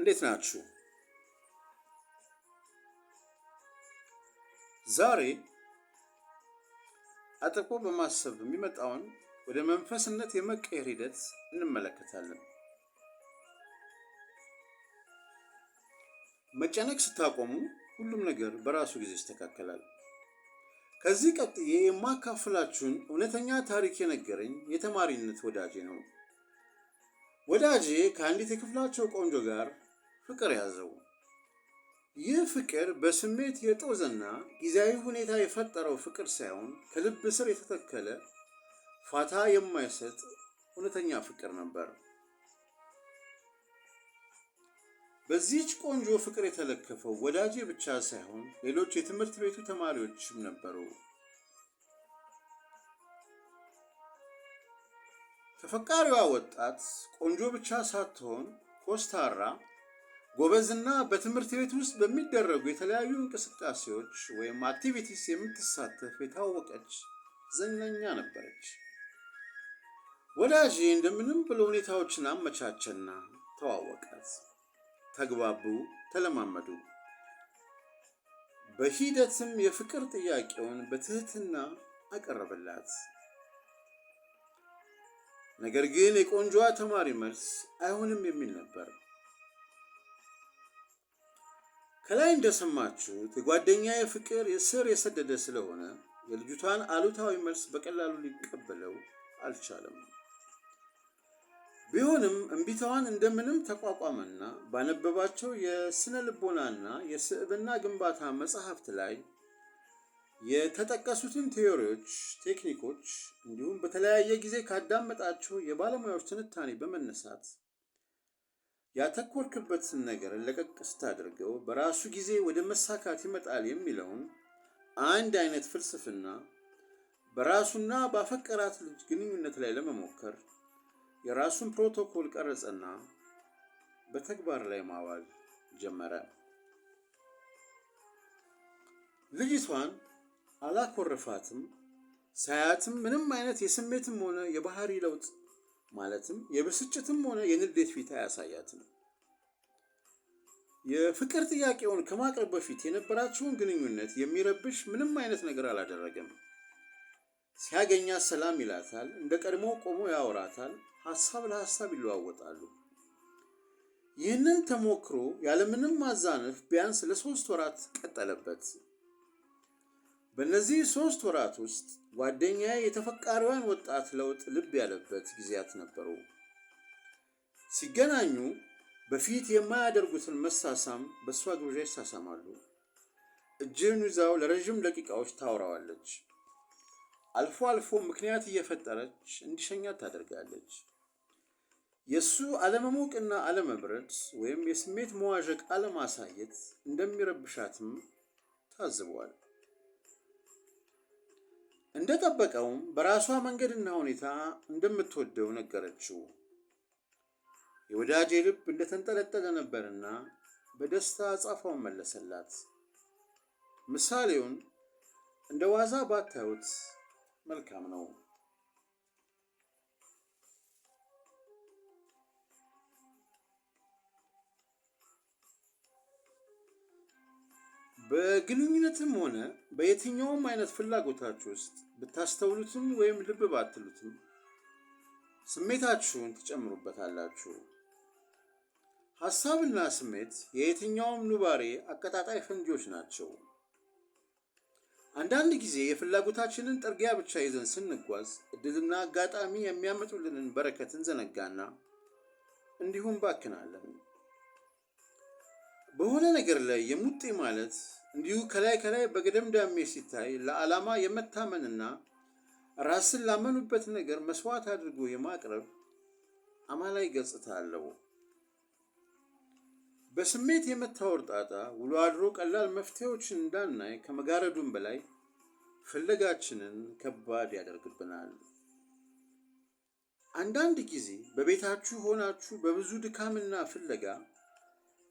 እንዴት ናችሁ? ዛሬ አጥብቆ በማሰብ የሚመጣውን ወደ መንፈስነት የመቀየር ሂደት እንመለከታለን። መጨነቅ ስታቆሙ ሁሉም ነገር በራሱ ጊዜ ይስተካከላል። ከዚህ ቀጥዬ የማካፍላችሁን እውነተኛ ታሪክ የነገረኝ የተማሪነት ወዳጄ ነው። ወዳጄ ከአንዲት የክፍላቸው ቆንጆ ጋር ፍቅር ያዘው። ይህ ፍቅር በስሜት የጦዘና ጊዜያዊ ሁኔታ የፈጠረው ፍቅር ሳይሆን ከልብ ስር የተተከለ ፋታ የማይሰጥ እውነተኛ ፍቅር ነበር። በዚህች ቆንጆ ፍቅር የተለከፈው ወዳጄ ብቻ ሳይሆን ሌሎች የትምህርት ቤቱ ተማሪዎችም ነበሩ። ተፈቃሪዋ ወጣት ቆንጆ ብቻ ሳትሆን ኮስታራ፣ ጎበዝና በትምህርት ቤት ውስጥ በሚደረጉ የተለያዩ እንቅስቃሴዎች ወይም አክቲቪቲስ የምትሳተፍ የታወቀች ዝነኛ ነበረች። ወዳጄ እንደምንም ብሎ ሁኔታዎችን አመቻቸና ተዋወቃት። ተግባቡ፣ ተለማመዱ። በሂደትም የፍቅር ጥያቄውን በትህትና አቀረበላት። ነገር ግን የቆንጆዋ ተማሪ መልስ አይሆንም የሚል ነበር። ከላይ እንደሰማችሁት የጓደኛዬ ፍቅር ስር የሰደደ ስለሆነ የልጅቷን አሉታዊ መልስ በቀላሉ ሊቀበለው አልቻለም። ቢሆንም እምቢታዋን እንደምንም ተቋቋመና ባነበባቸው የስነ ልቦናና የስዕብና ግንባታ መጽሐፍት ላይ የተጠቀሱትን ቴዎሪዎች፣ ቴክኒኮች እንዲሁም በተለያየ ጊዜ ካዳመጣቸው የባለሙያዎች ትንታኔ በመነሳት ያተኮርክበትን ነገር ለቀቅ ስታደርገው በራሱ ጊዜ ወደ መሳካት ይመጣል የሚለውን አንድ አይነት ፍልስፍና በራሱና ባፈቀራት ልጅ ግንኙነት ላይ ለመሞከር የራሱን ፕሮቶኮል ቀረጸና በተግባር ላይ ማዋል ጀመረ። ልጅቷን አላኮረፋትም። ሳያትም ምንም አይነት የስሜትም ሆነ የባህሪ ለውጥ ማለትም የብስጭትም ሆነ የንዴት ፊት አያሳያትም። የፍቅር ጥያቄውን ከማቅረብ በፊት የነበራቸውን ግንኙነት የሚረብሽ ምንም አይነት ነገር አላደረገም። ሲያገኛት ሰላም ይላታል፣ እንደ ቀድሞ ቆሞ ያወራታል፣ ሐሳብ ለሐሳብ ይለዋወጣሉ። ይህንን ተሞክሮ ያለምንም ማዛነፍ ቢያንስ ለ3 ወራት ቀጠለበት። በእነዚህ 3 ወራት ውስጥ ጓደኛዬ የተፈቃሪዋን ወጣት ለውጥ ልብ ያለበት ጊዜያት ነበሩ። ሲገናኙ በፊት የማያደርጉትን መሳሳም በእሷ ግብዣ ይሳሳማሉ። እጅን ይዛው ለረዥም ደቂቃዎች ታወራዋለች። አልፎ አልፎ ምክንያት እየፈጠረች እንዲሸኛት ታደርጋለች። የእሱ አለመሞቅና አለመብረድ ወይም የስሜት መዋዠቅ አለማሳየት እንደሚረብሻትም ታዝቧል። እንደጠበቀውም በራሷ መንገድና ሁኔታ እንደምትወደው ነገረችው። የወዳጄ ልብ እንደተንጠለጠለ ነበርና በደስታ አጻፋውን መለሰላት። ምሳሌውን እንደ ዋዛ ባታዩት መልካም ነው። በግንኙነትም ሆነ በየትኛውም አይነት ፍላጎታችሁ ውስጥ ብታስተውሉትም ወይም ልብ ባትሉትም ስሜታችሁን ትጨምሩበታላችሁ። ሐሳብና ስሜት የየትኛውም ኑባሬ አቀጣጣይ ፈንጂዎች ናቸው። አንዳንድ ጊዜ የፍላጎታችንን ጥርጊያ ብቻ ይዘን ስንጓዝ እድልና አጋጣሚ የሚያመጡልንን በረከት እንዘነጋና እንዲሁም ባክናለን። በሆነ ነገር ላይ የሙጤ ማለት እንዲሁ ከላይ ከላይ በገደምዳሜ ሲታይ ለዓላማ የመታመንና ራስን ላመኑበት ነገር መስዋዕት አድርጎ የማቅረብ አማላይ ገጽታ አለው። በስሜት የመታወር ጣጣ ውሎ አድሮ ቀላል መፍትሄዎችን እንዳናይ ከመጋረዱም በላይ ፍለጋችንን ከባድ ያደርግብናል። አንዳንድ ጊዜ በቤታችሁ ሆናችሁ በብዙ ድካምና ፍለጋ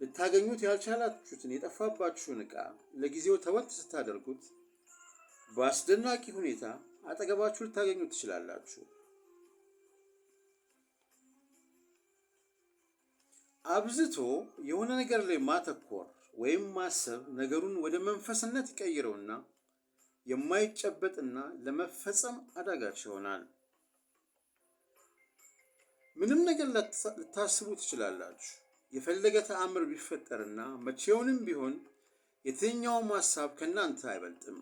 ልታገኙት ያልቻላችሁትን የጠፋባችሁን ዕቃ ለጊዜው ተወት ስታደርጉት በአስደናቂ ሁኔታ አጠገባችሁ ልታገኙት ትችላላችሁ። አብዝቶ የሆነ ነገር ላይ ማተኮር ወይም ማሰብ ነገሩን ወደ መንፈስነት ይቀይረውና የማይጨበጥና ለመፈጸም አዳጋች ይሆናል። ምንም ነገር ልታስቡ ትችላላችሁ። የፈለገ ተአምር ቢፈጠርና መቼውንም ቢሆን የትኛውም ሀሳብ ከእናንተ አይበልጥም።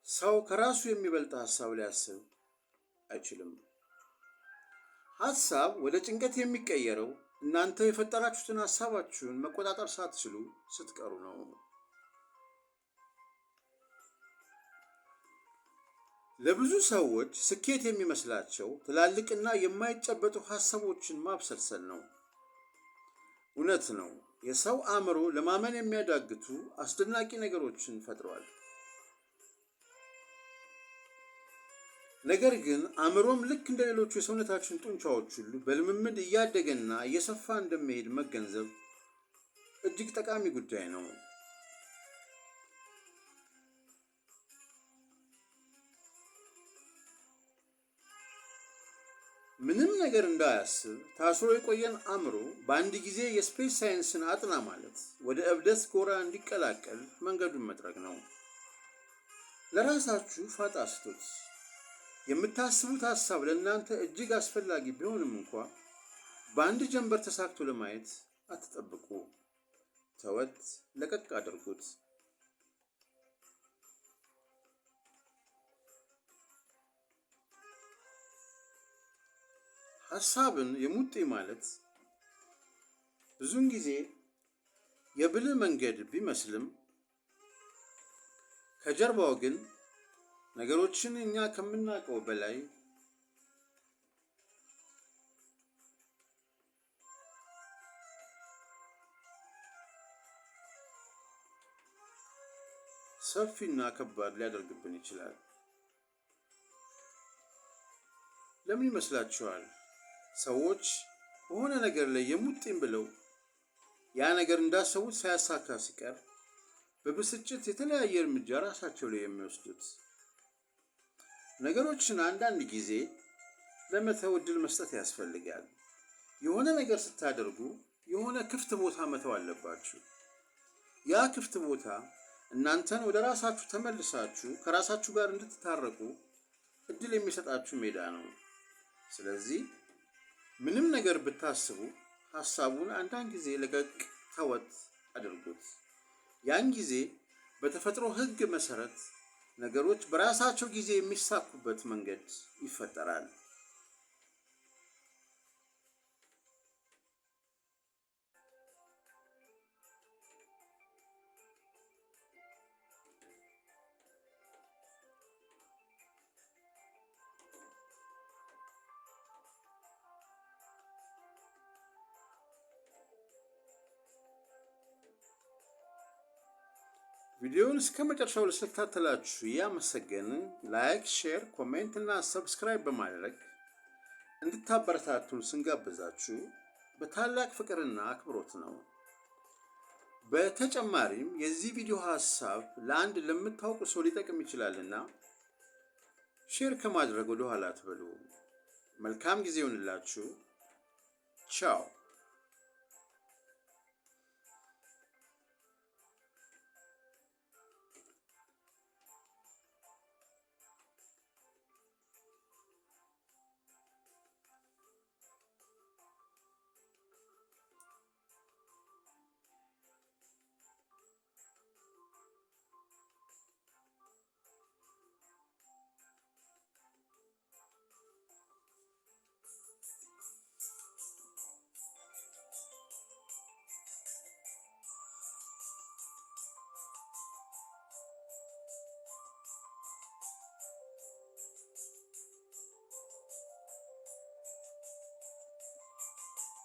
ሰው ከራሱ የሚበልጥ ሀሳብ ሊያስብ አይችልም። ሀሳብ ወደ ጭንቀት የሚቀየረው እናንተ የፈጠራችሁትን ሀሳባችሁን መቆጣጠር ሳትችሉ ስትቀሩ ነው። ለብዙ ሰዎች ስኬት የሚመስላቸው ትላልቅና የማይጨበጡ ሀሳቦችን ማብሰልሰል ነው። እውነት ነው፣ የሰው አእምሮ ለማመን የሚያዳግቱ አስደናቂ ነገሮችን ፈጥሯል። ነገር ግን አእምሮም ልክ እንደ ሌሎቹ የሰውነታችን ጡንቻዎች ሁሉ በልምምድ እያደገና እየሰፋ እንደሚሄድ መገንዘብ እጅግ ጠቃሚ ጉዳይ ነው። ምንም ነገር እንዳያስብ ታስሮ የቆየን አእምሮ በአንድ ጊዜ የስፔስ ሳይንስን አጥና ማለት ወደ እብደት ጎራ እንዲቀላቀል መንገዱን መጥረግ ነው። ለራሳችሁ ፋታ ስጡት። የምታስቡት ሀሳብ ለእናንተ እጅግ አስፈላጊ ቢሆንም እንኳ በአንድ ጀንበር ተሳክቶ ለማየት አትጠብቁ። ተወት፣ ለቀቅ አድርጉት። ሀሳብን የሙጥኝ ማለት ብዙውን ጊዜ የብልህ መንገድ ቢመስልም ከጀርባው ግን ነገሮችን እኛ ከምናውቀው በላይ ሰፊና ከባድ ሊያደርግብን ይችላል። ለምን ይመስላችኋል ሰዎች በሆነ ነገር ላይ የሙጥኝ ብለው ያ ነገር እንዳሰቡት ሳያሳካ ሲቀር በብስጭት የተለያየ እርምጃ ራሳቸው ላይ የሚወስዱት? ነገሮችን አንዳንድ ጊዜ ለመተው ዕድል መስጠት ያስፈልጋል። የሆነ ነገር ስታደርጉ የሆነ ክፍት ቦታ መተው አለባችሁ። ያ ክፍት ቦታ እናንተን ወደ ራሳችሁ ተመልሳችሁ ከራሳችሁ ጋር እንድትታረቁ ዕድል የሚሰጣችሁ ሜዳ ነው። ስለዚህ ምንም ነገር ብታስቡ ሀሳቡን አንዳንድ ጊዜ ለቀቅ ተወት አድርጉት። ያን ጊዜ በተፈጥሮ ሕግ መሰረት ነገሮች በራሳቸው ጊዜ የሚሳኩበት መንገድ ይፈጠራል። ቪዲዮውን እስከ መጨረሻው ስለተከታተላችሁ እያመሰገንን ላይክ፣ ሼር፣ ኮሜንት እና ሰብስክራይብ በማድረግ እንድታበረታቱን ስንጋብዛችሁ በታላቅ ፍቅርና አክብሮት ነው። በተጨማሪም የዚህ ቪዲዮ ሀሳብ ለአንድ ለምታውቁ ሰው ሊጠቅም ይችላልና ሼር ከማድረግ ወደ ኋላ አትበሉ። መልካም ጊዜ ይሁንላችሁ። ቻው።